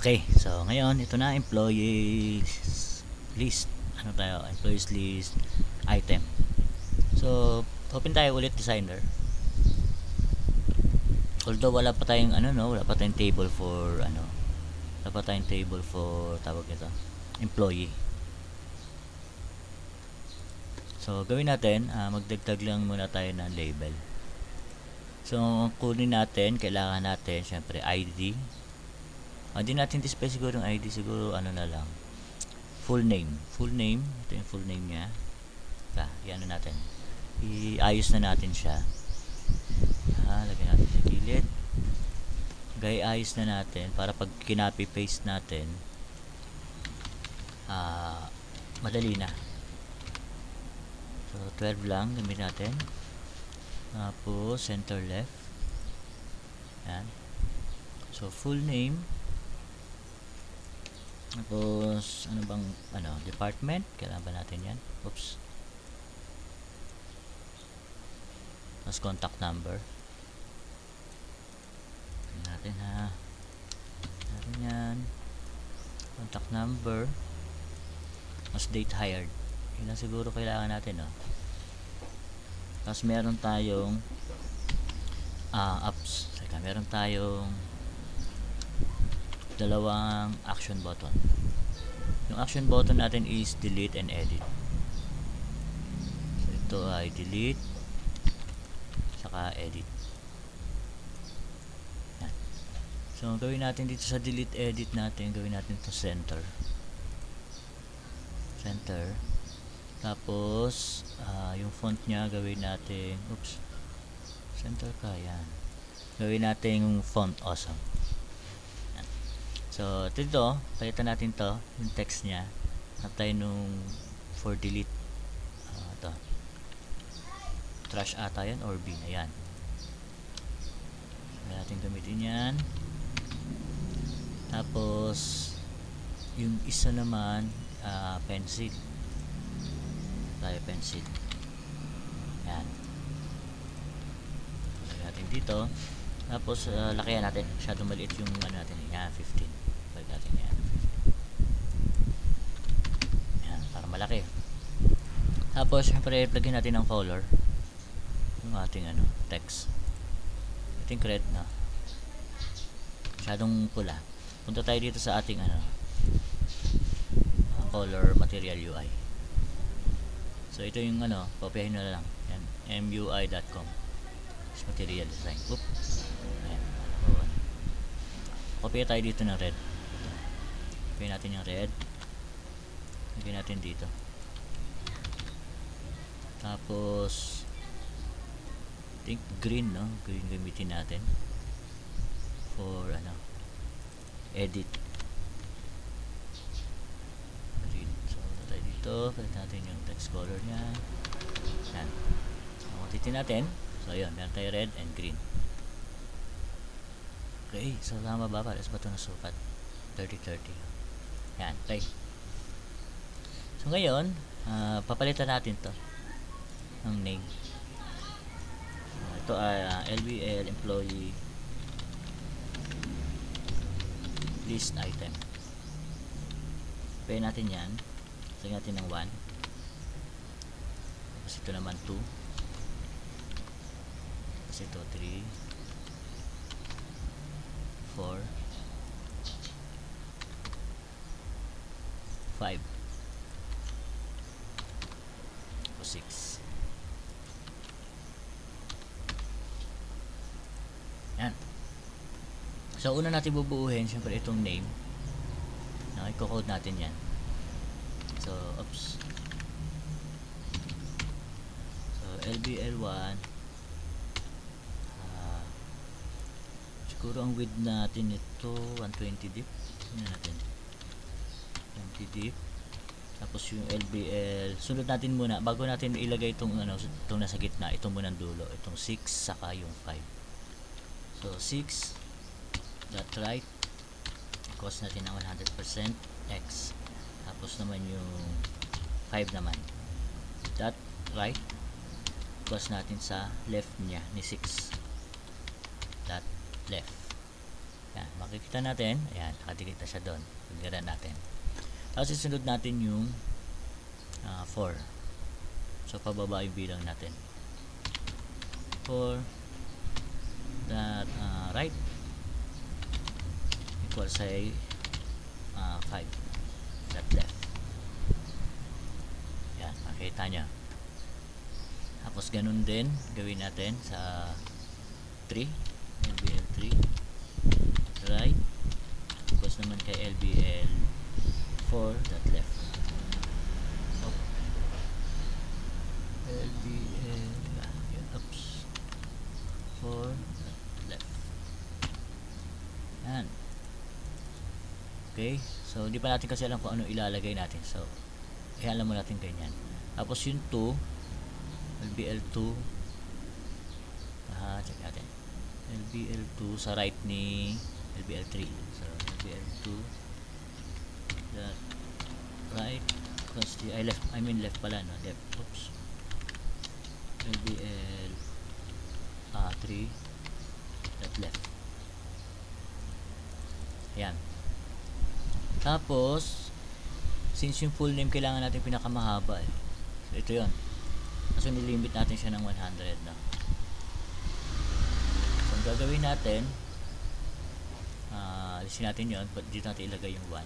Okay, so ngayon ito na employees list. Ano tayo? Employees list item. So, open tayo ulit designer. Although wala pa tayong wala pa tayong table for wala pa tayong table for tawag nito, employee. So, gawin natin, magdagdag lang muna tayo ng label. So, kunin natin, kailangan natin syempre ID. Hindi natin display siguro yung ID, siguro na lang. Full name, ito yung full name niya. Iano natin. Iayos na natin siya. Lagyan natin sa gilid. Ayos na natin para pag kinopy paste natin, madali na. So 12 lang gamitin natin. Tapos center left. Yan. So full name. Tapos ano bang department, kailangan ba natin yan? Oops. Tapos contact number natin natin yan, contact number. Tapos date hired, yun lang siguro kailangan natin, Tapos meron tayong apps, meron tayong dalawang action button. Yung action button natin is delete and edit. So ito ay delete saka edit. Yan. So gawin natin dito sa delete edit natin, gawin natin to center. Tapos yung font nya gawin natin, center ka, yan. Gawin natin yung font awesome. So, dito, palitan natin to, yung text niya. Tayo nung for delete. Ito. Trash ata yan or bin. Ayan. Kaya natin gamitin yan. Tapos, yung isa naman, pencil. Tayo pencil. Ayan. Lagyan natin dito. Tapos, lakihan natin. Masyadong maliit yung natin. Ayan, 15. Natin yan. Yan, para malaki. Tapos syempre lagyan natin ng color yung ating text. I think red na. Masyadong pula. Punta tayo dito sa ating color material UI. So ito yung kopyahin na lang. Yan, mui.com. Material design. Ayan. Kopya tayo dito ng red. Lagyan natin yung red. Lagyan natin dito. Tapos I think green, green gamitin natin for edit. Green. So tayo dito, palit natin yung text color nya. Yan. Titin natin. So ayun, meron tayo red and green. Okay, so tama ba? Pares ba ito na sukat? 30-30. Yan, play. So ngayon, papalitan natin to ng name. Ito ay LBL employee list item. Pay natin yan. Lagyan natin ng 1. Tapos ito naman 2. Tapos ito 3 4 5 o 6. Yan. So una natin bubuuhin syempre itong name. I-code natin yan. So LBL1, siguro ang width natin ito 120 deep. Tingnan natin 20 deep. Tapos yung LBL, sunod natin muna bago natin ilagay itong itong nasa gitna, itong munang dulo, itong 6 saka yung 5. So 6 dot right, cost natin ng 100% x. Tapos naman yung 5 naman dot right, cost natin sa left niya ni 6 dot left. Yan, makikita natin, ayan, nakadikit na siya doon. Pagdaran natin. Tapos isunod natin yung 4. So pababa yung bilang natin. 4 that right equals say 5 that left. Yan, makita nyo. Tapos ganun din gawin natin sa 3, LBL 3 right equals naman kay LBL 4 that left. LBL oops 4 left. Yan. Okay, so di pa natin kasi alam kung ano ilalagay natin, so alam mo natin ganyan. Tapos yung 2 LBL2 check natin LBL2 sa right ni LBL3. So LBL2 that right because I mean left pala, no? Left. Oops. LBL 3 that left. Ayan. Tapos since yung full name kailangan natin pinakamahaba so ito yun. Kasi nilimit natin siya ng 100 na. So ang gagawin natin alisin natin yun, but dito natin ilagay yung 1.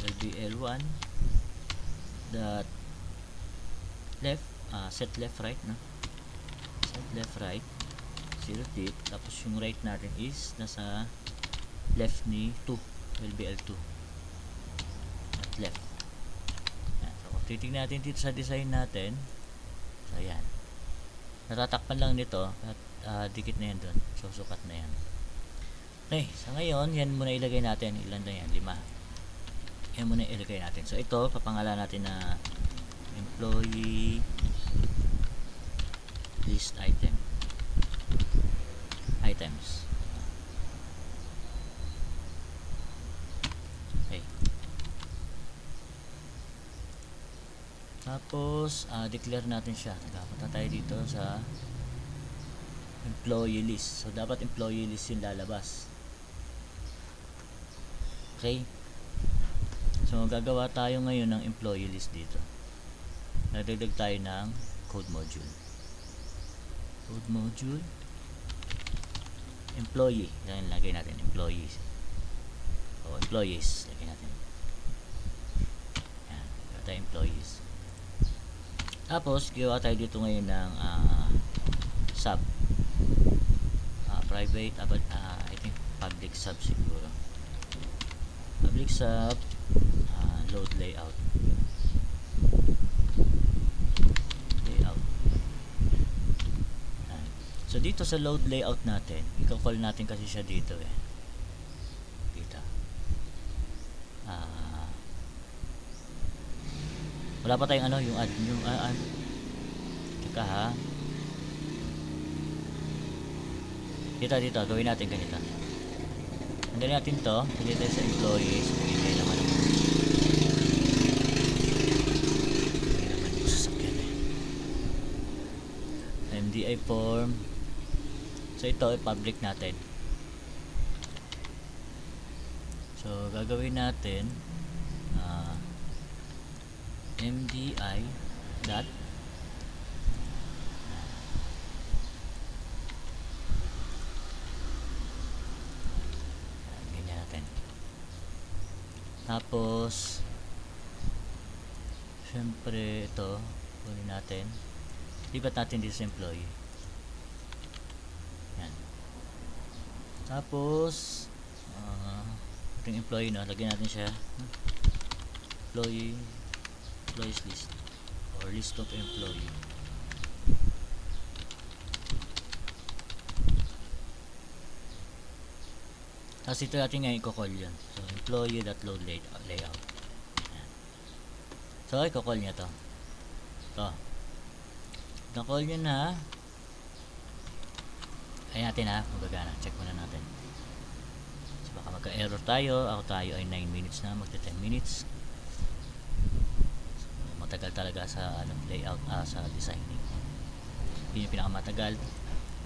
LBL1 that left set left right, no? Set left right 0 dip, tapos yung right natin is nasa left ni 2 LBL2 at left. Yan. So kung titignan natin dito sa design natin, so yan, natatakpan lang nito at dikit na yan dun, so sukat na yan. Okay, so ngayon yan muna ilagay natin, ilan na yan, 5. Yan muna ilagay natin. So ito papangalan natin na employee list items. Okay. Tapos declare natin siya. Dapat tayo dito sa employee list. So dapat employee list yung lalabas. Okay. So gagawa tayo ngayon ng employee list dito. Nagdagdag tayo ng code module. Code module employee. Yan lagay natin, employees. O employees lagay natin. Yan, gawa tayo employees. Tapos gawa tayo dito ngayon ng sub private I think public sub siguro. Public sub load layout. So dito sa load layout natin, i-call natin kasi siya dito dito. Wala pa tayong yung add teka ha. Dito gawin natin ganito. Andali natin to, dito tayo sa employees, bigay naman MDI form. So ito i-public natin. So gagawin natin MDI dot ganyan natin. Tapos syempre ito kunin natin, lipat natin dito sa employee. Yan. Tapos yung employee, no, lagyan natin siya employees list or list of employee. Tapos ito natin nga i-call yun. So employee.load layout. Yan. So i-call niya to. Na-call nyo na. Ayan natin ha, magagana. Check muna natin. So baka magka-error tayo. Tayo ay 9 minutes na, magta 10 minutes. So, matagal talaga sa layout, sa designing. Yun yung pinakamatagal.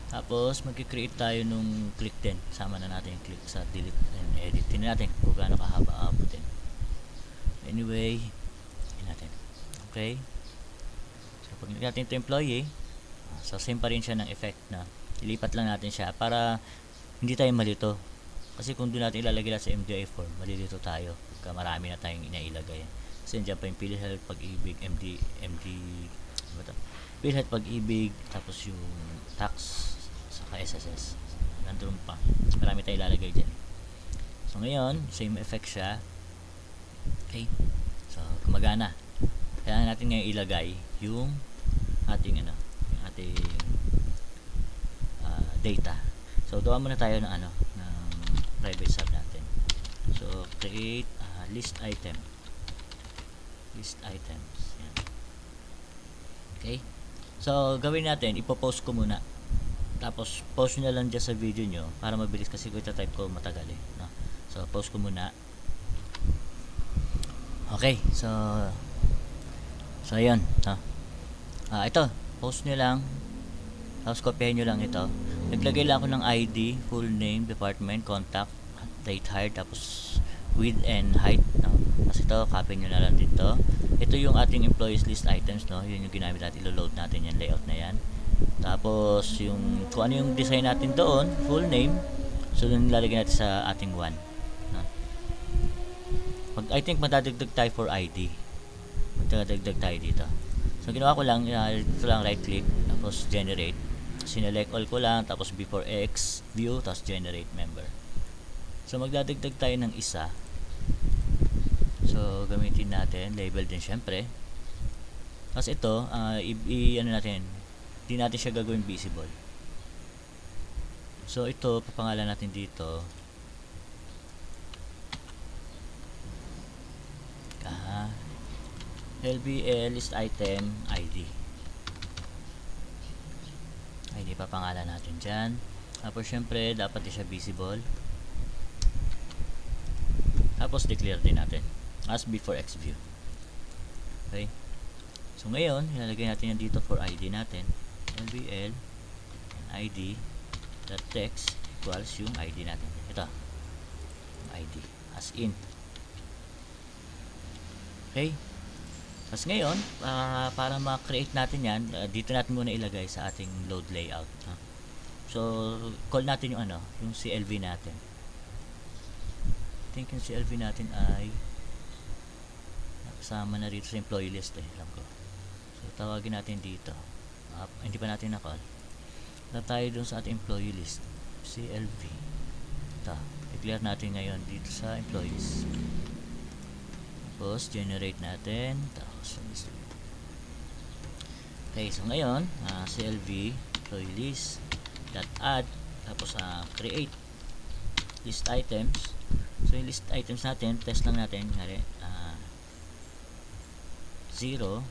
Tapos magki-create tayo nung click din. Sama na natin yung click sa delete and edit. Tingnan natin kung gaano kahaba aabutin. Anyway, tingnan natin. Okay. So pag natin ito employee, so same pa rin siya ng effect na ilipat lang natin siya para hindi tayo malito. Kasi kung doon natin ilalagay sa MDI form, malilito tayo pagka marami na tayong inailagay. Kasi dyan pa yung PhilHealth, Pag-ibig, ano ba ito? PhilHealth, Pag-ibig, tapos yung tax, saka SSS. Nandun pa. Marami tayong ilalagay dyan. So ngayon, same effect siya. Okay. So, gumagana. Kailangan natin ngayon ilagay yung ating yung ating data. So, gawa muna tayo ng ng private sub natin. So, create list item. List items. Yan. Okay. So, gawin natin, ipopost ko muna. Tapos, post nyo lang dyan sa video nyo para mabilis kasi kung ita-type ko matagal eh. No? So, post ko muna. Okay. So, ayun. No? Ito, post nyo lang. Tapos, copyahin nyo lang ito. Naglagay lang ako ng ID, full name, department, contact, date hired, tapos width and height. No? Tapos ito, copy nyo na lang dito. Ito yung ating employees list items, no? Yun yung ginamit natin, ilo-load natin yan, layout na yan. Tapos, kung ano yung design natin doon, full name, so yun lalagyan natin sa ating one. No? I think madadagdag tayo for ID. Madadagdag tayo dito. So, ginawa ko lang, dito lang right click, tapos generate. Sinelect all ko lang, tapos before X, view, tapos generate member. So, magdadagdag tayo ng isa. So, gamitin natin, label din syempre. Tapos ito, ano natin, hindi natin siya gagawin visible. So, ito, papangalan natin dito. LBL list item ID. ID papangalan natin dyan. Tapos syempre dapat siya visible. Tapos declare din natin as before X view. Okay. So ngayon ilalagay natin yan dito for ID natin. LBL ID .text equals yung ID natin. Ito. Yung ID as in. Okay. Tapos ngayon, para ma-create natin yan, dito natin muna ilagay sa ating load layout. So, call natin yung yung CLV natin. I think yung CLV natin ay kasama na rito sa employee list alam ko. So, tawagin natin dito. Hindi pa natin na-call. Tayo dun sa ating employee list. CLV. Ito. Declare natin ngayon dito sa employees. Tapos, generate natin. Okay, so ngayon, CLV employee list .add tapos create list items. So, yung list items natin, test lang natin. 0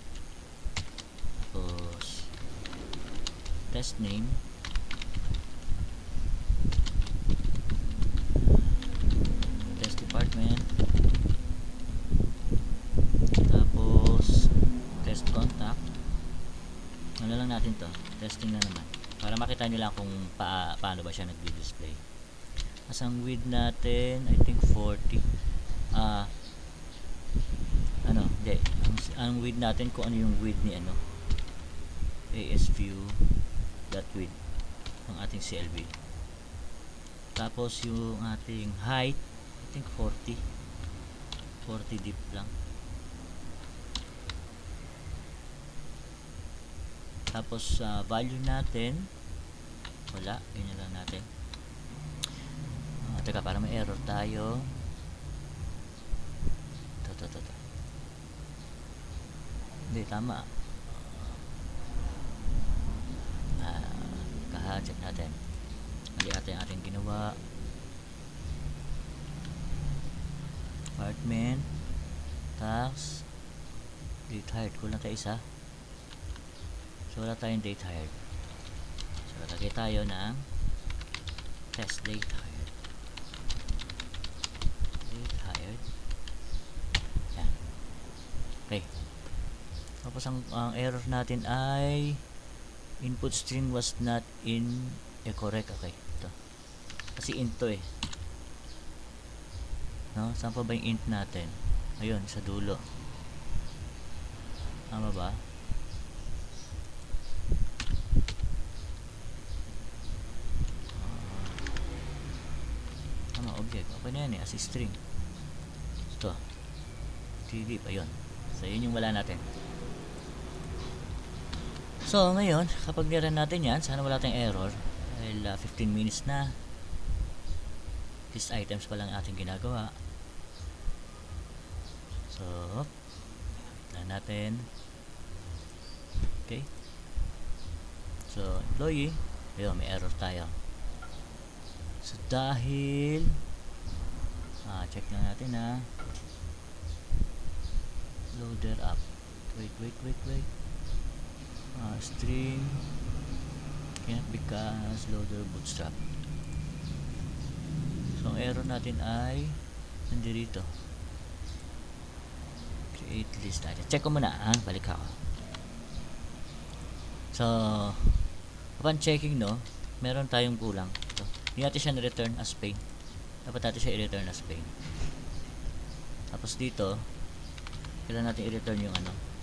tapos test name test department tapos test contact. Ano lang natin to, testing na naman para makita nyo lang kung paano ba siya nagdi-display. As ang width natin I think 40. Hindi, ang width natin kung ano yung width ni ASView.width ng ating CLV. Tapos yung ating height I think 40 deep lang. Tapos value natin wala, ganyan lang natin. Teka, para may error tayo. Ito. Hindi, tama. Check natin. Mali ata yung ating ginawa. Department tax date hired. Kulang tayo isa. So, wala tayong date hired. So, lagay tayo ng test date hired. Date hired. Yan. Okay. Tapos, ang error natin ay input string was not in correct. Okay, ito. Kasi int to eh. No? Saan pa ba yung int natin? Ayun, sa dulo. Tama ba? Tama, object. Okay na yan eh, as string. Ito. TD pa yun. So, yun yung wala natin. So, ngayon, kapag nirun natin yan, sana wala tayong error. Dahil 15 minutes na. List items pa lang ating ginagawa. So, tignan natin. Okay. So, employee. Ayun, may error tayo. So, dahil check lang natin ha. Loader up. Wait. String can't because loader bootstrap. So, ang error natin ay nandito. Create list natin. Check ko muna ha. Balik ako. So, upon checking, no, meron tayong kulang. So, hindi natin siya na-return as pain. Dapat natin siya i-return as pain. Tapos dito, kailangan natin i-return yung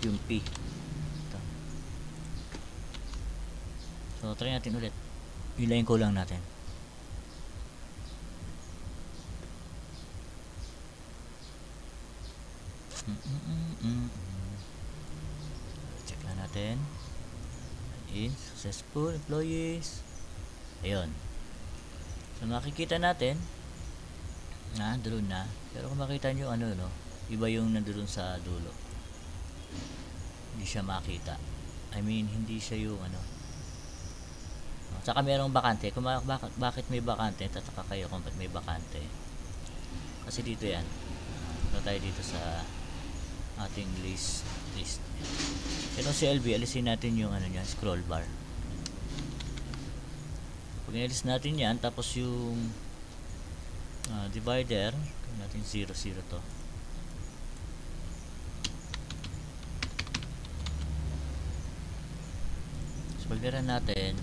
yung P. Ito. So, try natin ulit. Yun lang yung kulang natin. Check lang natin. In successful employees. Ayun. So, makikita natin na doon na. Pero kung makita nyo no, iba yung nandoon sa dulo. Hindi siya makita. I mean, hindi siya yung Saka merong bakante. Kung bakit may bakante, tataka kayo kung bakit may bakante. Kasi dito yan. So, tayo dito sa ating list. Pero si LB, alisin natin yung niya, scroll bar. Pag inalis natin yan, tapos yung divider, gawin natin 0 to. So, pag nira natin,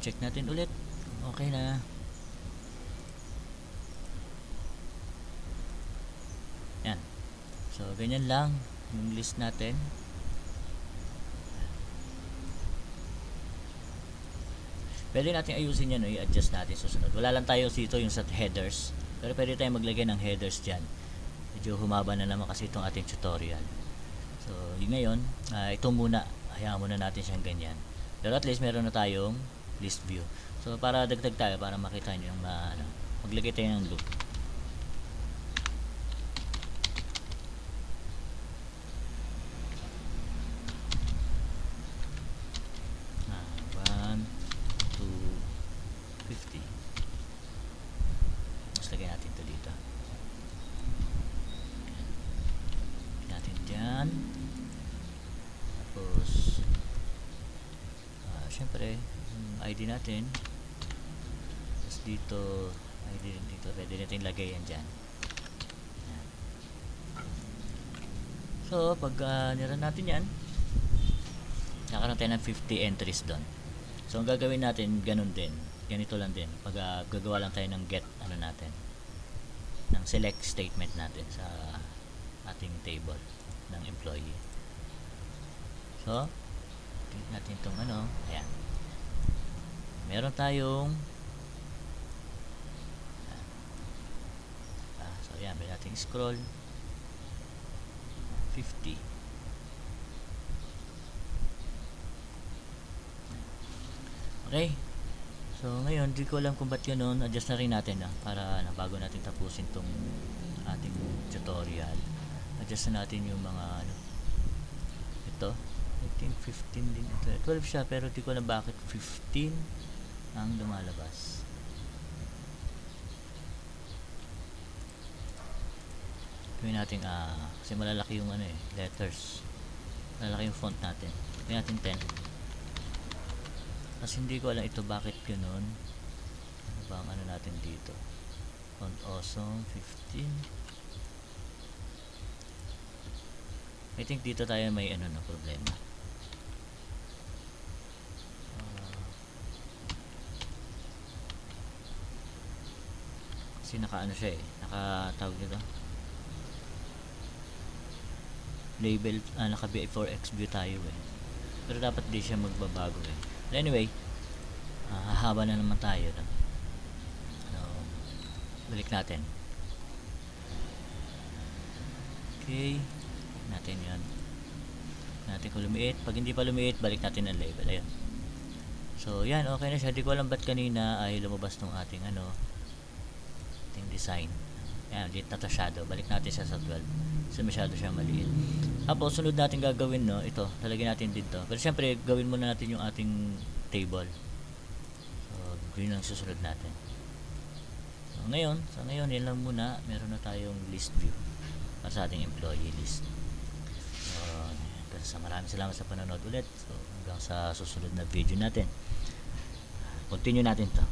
check natin ulit. Okay na. Yan. So, ganyan lang yung list natin. Pwede natin ayusin yan, i-adjust natin susunod. Wala lang tayo dito yung sa headers. Pero pwede tayong maglagay ng headers dyan. Medyo humaba na naman kasi itong ating tutorial. So, yung ngayon, ito muna. Hayaan muna natin siyang ganyan. Pero at least meron na tayong list view. So, para dagdag tayo, para makita nyo yung maglagay tayo ng loop. Siyempre, ID natin. Tapos dito, ID dito, pwede natin lagay yan dyan. Yan. So, pag nira natin yan, nakaroon tayo ng 50 entries doon. So, ang gagawin natin, ganun din. Ganito lang din. Pag gagawa lang tayo ng get, natin, ng select statement natin sa ating table ng employee. So, tingnan natin itong ayan. Meron tayong so ayan, pwede natin scroll 50. Okay. So, ngayon, di ko alam kung ba't yun adjust na rin natin para bago natin tapusin itong ating tutorial. Adjust na natin yung mga ito. I think 15 din ito. 12 siya pero di ko alam bakit 15 ang lumalabas. Gawin natin kasi malalaki yung letters. Malalaki yung font natin. Gawin natin 10. Kasi hindi ko alam ito bakit ganoon. Ano ba ang natin dito? Font awesome 15. I think dito tayo may problema. Kasi naka ano siya eh, nakatawag nito label, naka V4X view tayo eh, pero dapat di siya magbabago eh. But anyway, hahaba na naman tayo no? Balik natin. Okay, natin yan, natin kung lumiit. Pag hindi pa lumiit, balik natin ang label. Ayun. So yan, okay na siya. Di ko alam ba't kanina ay lumabas tong ating ating design. Ayan, ulit na to shadow. Balik natin siya sa 12 kasi masyado siya maliit. Tapos sunod natin gagawin no, ito, lalagyan natin dito. Pero syempre gawin muna natin yung ating table. So yun ang susunod natin. So ngayon yun lang muna. Meron na tayong list view para sa ating employee list. So maraming salamat sa panonood ulit. So hanggang sa susunod na video natin, continue natin to.